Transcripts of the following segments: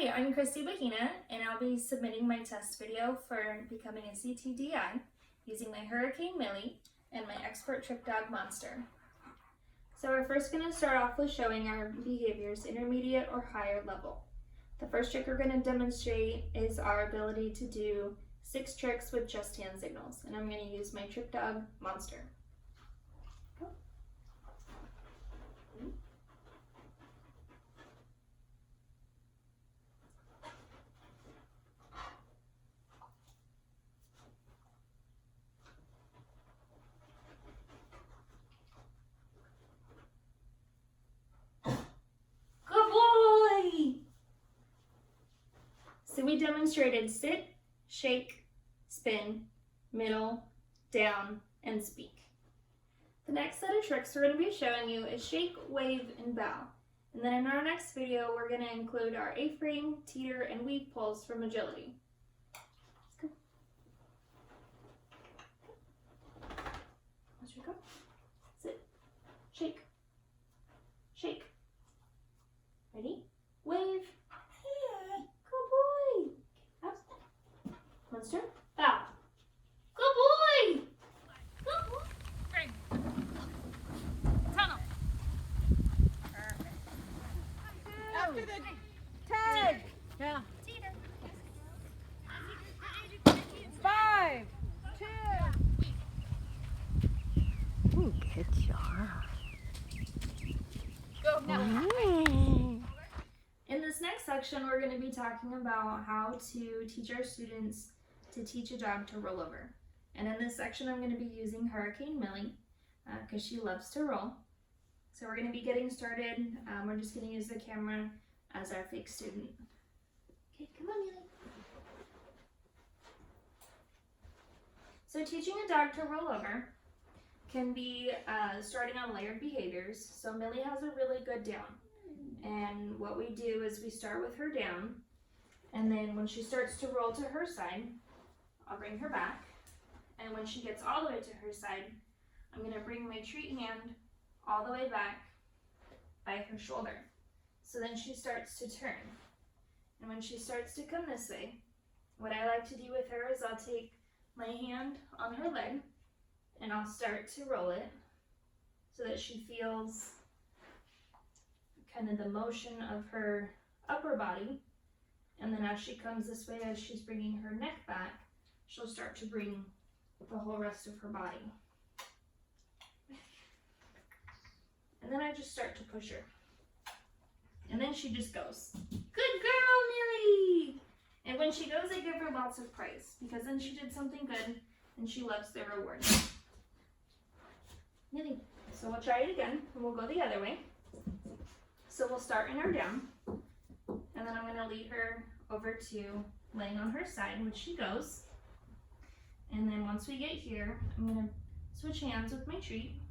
Hi, I'm Bahena, and I'll be submitting my test video for becoming a CTDI using my Hurricane Millie and my Expert Trick Dog Monster. So we're first going to start off with showing our behaviors, intermediate or higher level. The first trick we're going to demonstrate is our ability to do 6 tricks with just hand signals, and I'm going to use my Trick Dog Monster. So we demonstrated sit, shake, spin, middle, down, and speak. The next set of tricks we're going to be showing you is shake, wave, and bow. And then in our next video, we're going to include our A-frame, teeter, and weave pulls from agility. Let's go. Let's go. Sit, shake, shake. Ready? Wave. Monster, bow. Good boy! Good boy! Spring. Tunnel. Perfect. After the tag. Yeah. 5, 2. Ooh, good job. Go now. In this next section, we're going to be talking about how to teach our students to teach a dog to roll over. And in this section, I'm going to be using Hurricane Millie because she loves to roll. So we're going to be getting started. We're just going to use the camera as our fake student. Okay, come on, Millie. So teaching a dog to roll over can be starting on layered behaviors. So Millie has a really good down. And what we do is we start with her down, and then when she starts to roll to her side, I'll bring her back, and when she gets all the way to her side, I'm going to bring my treat hand all the way back by her shoulder. So then she starts to turn, and when she starts to come this way, what I like to do with her is I'll take my hand on her leg, and I'll start to roll it so that she feels kind of the motion of her upper body, and then as she comes this way, as she's bringing her neck back, she'll start to bring the whole rest of her body. And then I just start to push her. And then she just goes, "Good girl, Millie!" And when she goes, I give her lots of praise, because then she did something good, and she loves the reward. Millie. So we'll try it again, and we'll go the other way. So we'll start in her down, and then I'm going to lead her over to laying on her side, which she goes. And then once we get here, I'm going to switch hands with my treat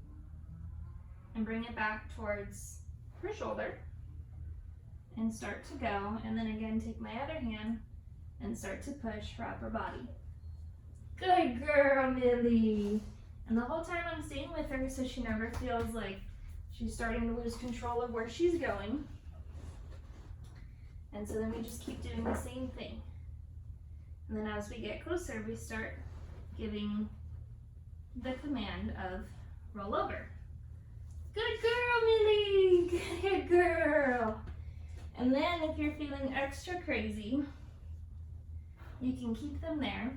and bring it back towards her shoulder and start to go. And then again, take my other hand and start to push her upper body. Good girl, Millie. And the whole time I'm staying with her so she never feels like she's starting to lose control of where she's going. And so then we just keep doing the same thing. And then as we get closer, we start giving the command of roll over. Good girl, Millie! Good girl! And then if you're feeling extra crazy, you can keep them there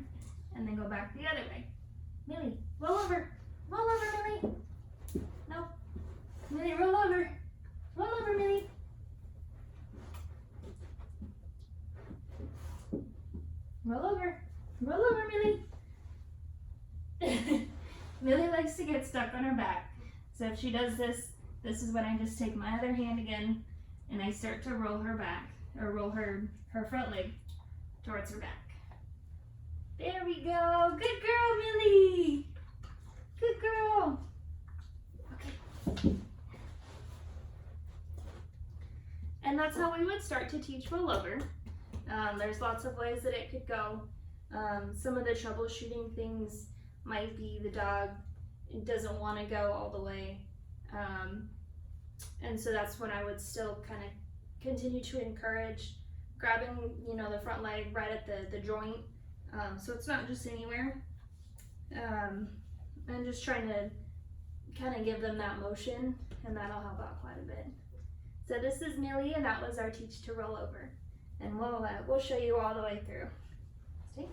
and then go back the other way. Millie, roll over! Roll over, Millie! Nope. Millie, roll over. Roll over, Millie. Roll over. Roll over, Millie. Millie likes to get stuck on her back. So if she does this, this is when I just take my other hand again and I start to roll her back, or roll her front leg towards her back. There we go. Good girl, Millie. Good girl. Okay. And that's how we would start to teach rollover. There's lots of ways that it could go. Some of the troubleshooting things might be the dog doesn't want to go all the way. And so that's when I would still kind of continue to encourage grabbing, you know, the front leg right at the joint, so it's not just anywhere. And just trying to kind of give them that motion, and that'll help out quite a bit. So this is Millie, and that was our teach to roll over, and we'll show you all the way through. Stay.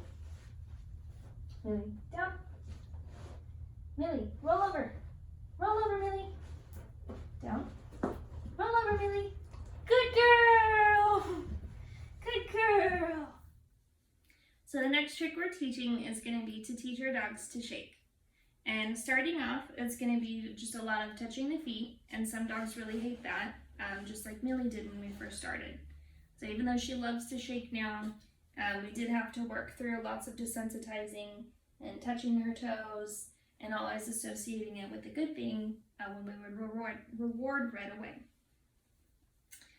Millie, down. Millie, roll over. Roll over, Millie. Down. Roll over, Millie. Good girl. Good girl. So the next trick we're teaching is going to be to teach our dogs to shake. And starting off, it's going to be just a lot of touching the feet, and some dogs really hate that, just like Millie did when we first started. So even though she loves to shake now, we did have to work through lots of desensitizing and touching her toes, and always associating it with a good thing when we would reward right away.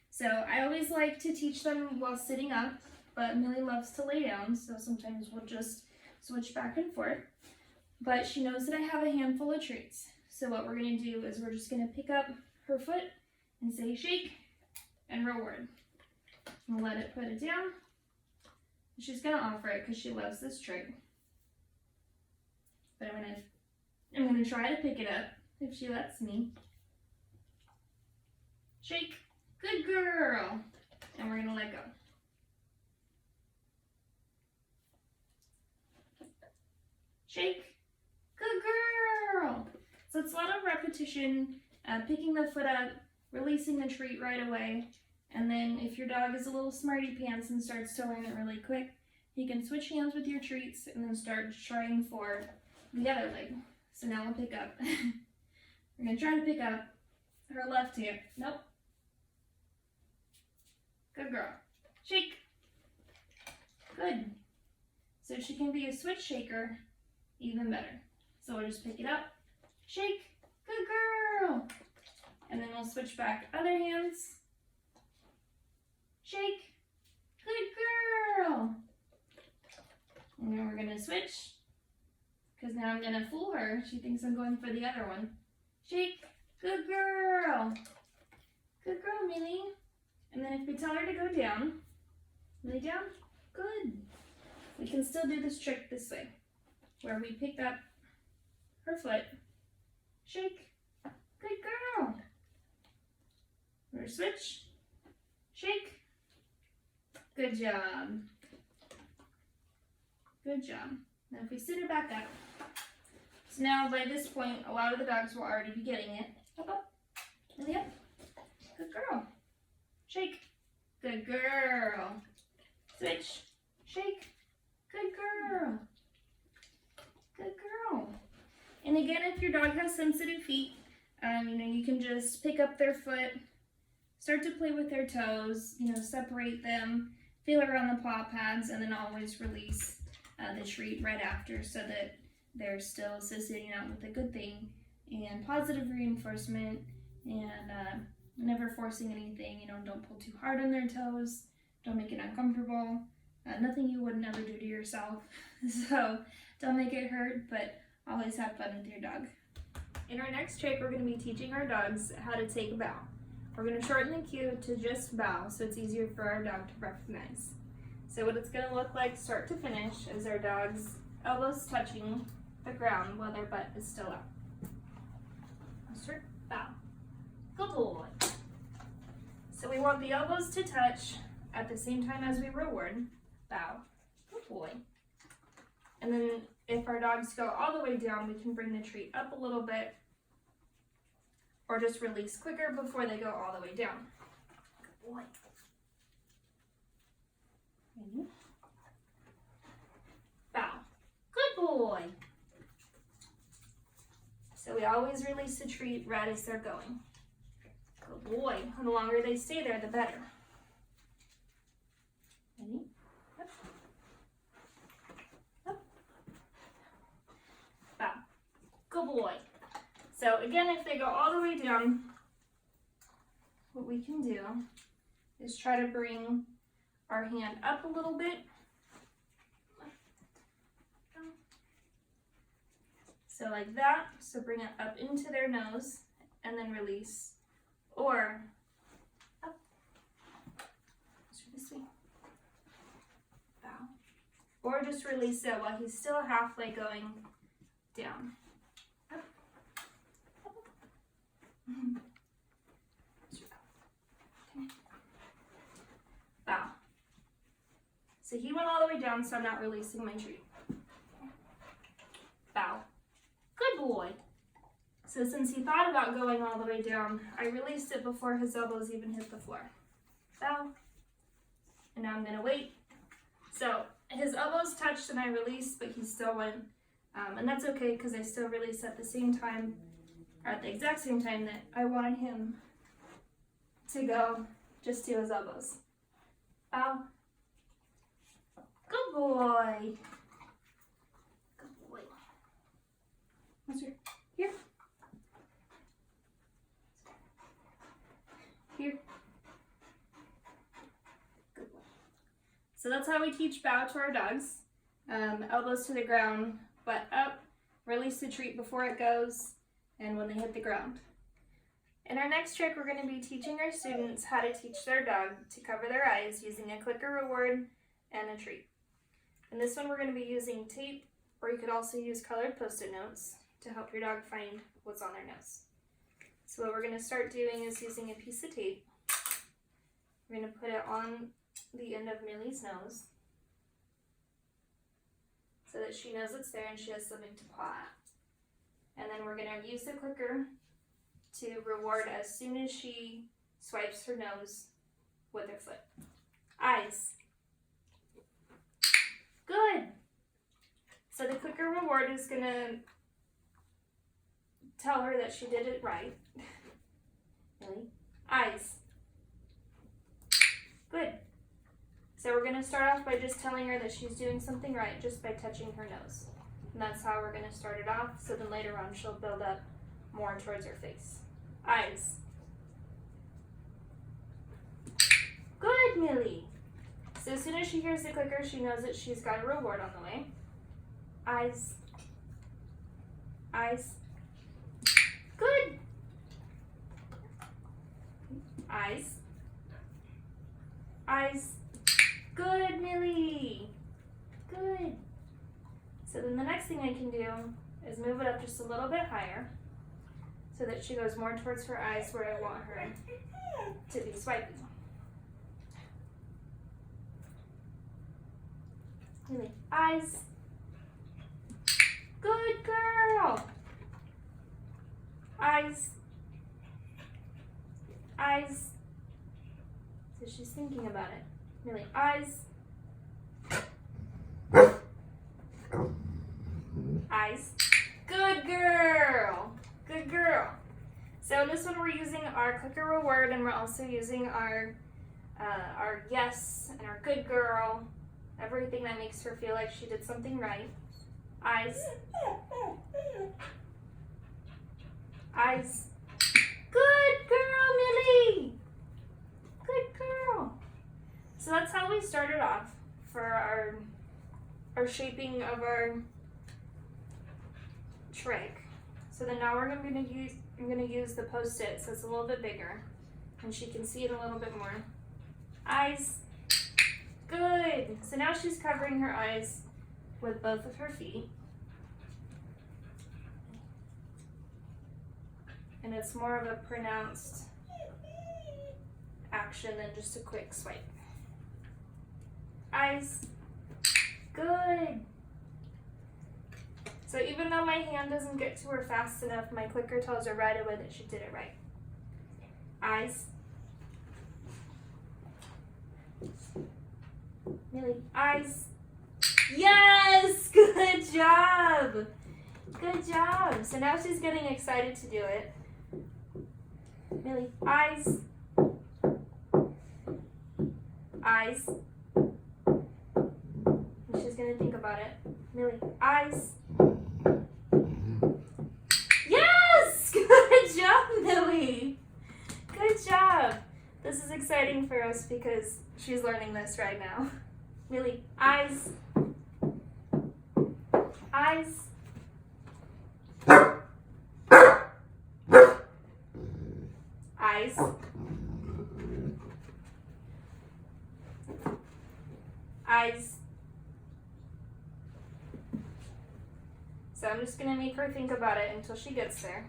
So I always like to teach them while sitting up, but Millie loves to lay down, so sometimes we'll just switch back and forth. But she knows that I have a handful of treats. So what we're going to do is we're just going to pick up her foot and say shake and reward. We'll let it put it down. She's going to offer it because she loves this trick. But I'm gonna try to pick it up if she lets me. Shake, good girl. And we're gonna let go. Shake, good girl. So it's a lot of repetition, picking the foot up, releasing the treat right away. And then if your dog is a little smarty pants and starts to learn it really quick, you can switch hands with your treats and then start trying for the other leg. So now we'll pick up. We're going to try to pick up her left hand. Nope. Good girl. Shake. Good. So she can be a switch shaker even better. So we'll just pick it up. Shake. Good girl. And then we'll switch back other hands. Shake. Good girl. And then we're going to switch. Because now I'm going to fool her. She thinks I'm going for the other one. Shake. Good girl. Good girl, Millie. And then if we tell her to go down, lay down. Good. We can still do this trick this way, where we pick up her foot. Shake. Good girl. We're switch. Shake. Good job. Good job. Now if we sit her back up. So now by this point, a lot of the dogs will already be getting it. Up, up. And up. Good girl. Shake. Good girl. Switch. Shake. Good girl. Good girl. And again, if your dog has sensitive feet, you can just pick up their foot, start to play with their toes, separate them, feel around the paw pads, and then always release the treat right after so that they're still associating out with a good thing and positive reinforcement, and never forcing anything. Don't pull too hard on their toes, don't make it uncomfortable, nothing you would never do to yourself. So don't make it hurt, but always have fun with your dog. In our next trick, we're going to be teaching our dogs how to take a bow. We're going to shorten the cue to just bow so it's easier for our dog to recognize. So what it's going to look like start to finish is our dog's elbows touching the ground while their butt is still up. Start, bow. Good boy. So we want the elbows to touch at the same time as we reward. Bow. Good boy. And then if our dogs go all the way down, we can bring the treat up a little bit or just release quicker before they go all the way down. Good boy. Ready? Bow. Good boy. So we always release the treat right as they're going. Good boy. And the longer they stay there, the better. Ready? Up. Up. Bow. Good boy. So again, if they go all the way down, what we can do is try to bring our hand up a little bit. So like that, so bring it up into their nose and then release, or up, so this way, just release it while he's still halfway going down. Up. Up. Bow. So he went all the way down, so I'm not releasing my treat. Bow. Good boy. So since he thought about going all the way down, I released it before his elbows even hit the floor. Bow. And now I'm going to wait. So his elbows touched and I released, but he still went. And that's okay because I still released at the same time, or at the exact same time that I wanted him to go just to his elbows. Bow. Good boy. Good boy. What's your, here. Here. Good boy. So that's how we teach bow to our dogs. Elbows to the ground, butt up, release the treat before it goes, and when they hit the ground. In our next trick, we're going to be teaching our students how to teach their dog to cover their eyes using a clicker reward and a treat. In this one, we're going to be using tape, or you could also use colored Post-it notes to help your dog find what's on their nose. So what we're going to start doing is using a piece of tape. We're going to put it on the end of Millie's nose so that she knows it's there and she has something to paw at. And then we're going to use the clicker to reward as soon as she swipes her nose with her foot. Eyes. Good. So the clicker reward is going to tell her that she did it right. Really? Eyes. Good. So we're going to start off by just telling her that she's doing something right just by touching her nose. And that's how we're going to start it off, so then later on she'll build up more towards her face. Eyes. Good, Millie. So as soon as she hears the clicker, she knows that she's got a reward on the way. Eyes. Eyes. Good. Eyes. Eyes. Good, Millie. Good. So then the next thing I can do is move it up just a little bit higher so that she goes more towards her eyes where I want her to be swiping. Millie, eyes. Good girl. Eyes. Eyes. So she's thinking about it. Millie, eyes. Eyes. Good girl. Good girl. So in this one we're using our clicker reward, and we're also using our yes and our good girl. Everything that makes her feel like she did something right. Eyes. Eyes. Good girl, Millie. Good girl. So that's how we started off for our shaping of our trick. So then now I'm gonna use the Post-it so it's a little bit bigger and she can see it a little bit more. Eyes. Good. So now she's covering her eyes with both of her feet. And it's more of a pronounced action than just a quick swipe. Eyes. Good. So even though my hand doesn't get to her fast enough, my clicker tells her right away that she did it right. Eyes. Millie, eyes. Yes! Good job! Good job! So now she's getting excited to do it. Millie, eyes. Eyes. And she's gonna think about it. Millie, eyes. Yes! Good job, Millie! Good job! This is exciting for us because she's learning this right now. Millie, eyes. Eyes. Eyes. Eyes. So I'm just gonna make her think about it until she gets there.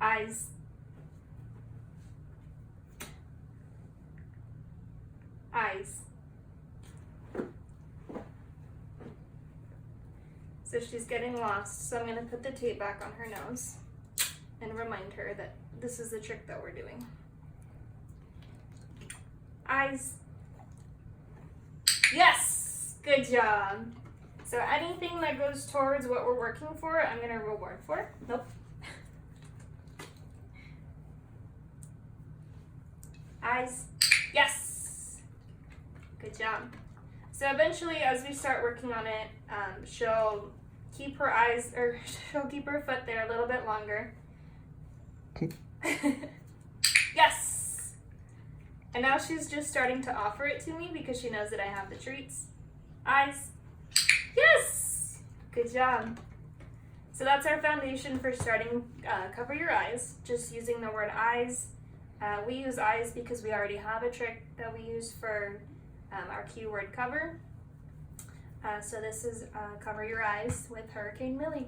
Eyes. Eyes. So she's getting lost, so I'm gonna put the tape back on her nose and remind her that this is the trick that we're doing. Eyes. Yes! Good job. So anything that goes towards what we're working for, I'm gonna reward for. Nope. Eyes. Yes! Good job. So eventually, as we start working on it, she'll keep her eyes, or she'll keep her foot there a little bit longer. Yes! And now she's just starting to offer it to me because she knows that I have the treats. Eyes. Yes! Good job. So that's our foundation for starting Cover Your Eyes, just using the word eyes. We use eyes because we already have a trick that we use for our keyword cover. So this is Cover Your Eyes with Hurricane Millie.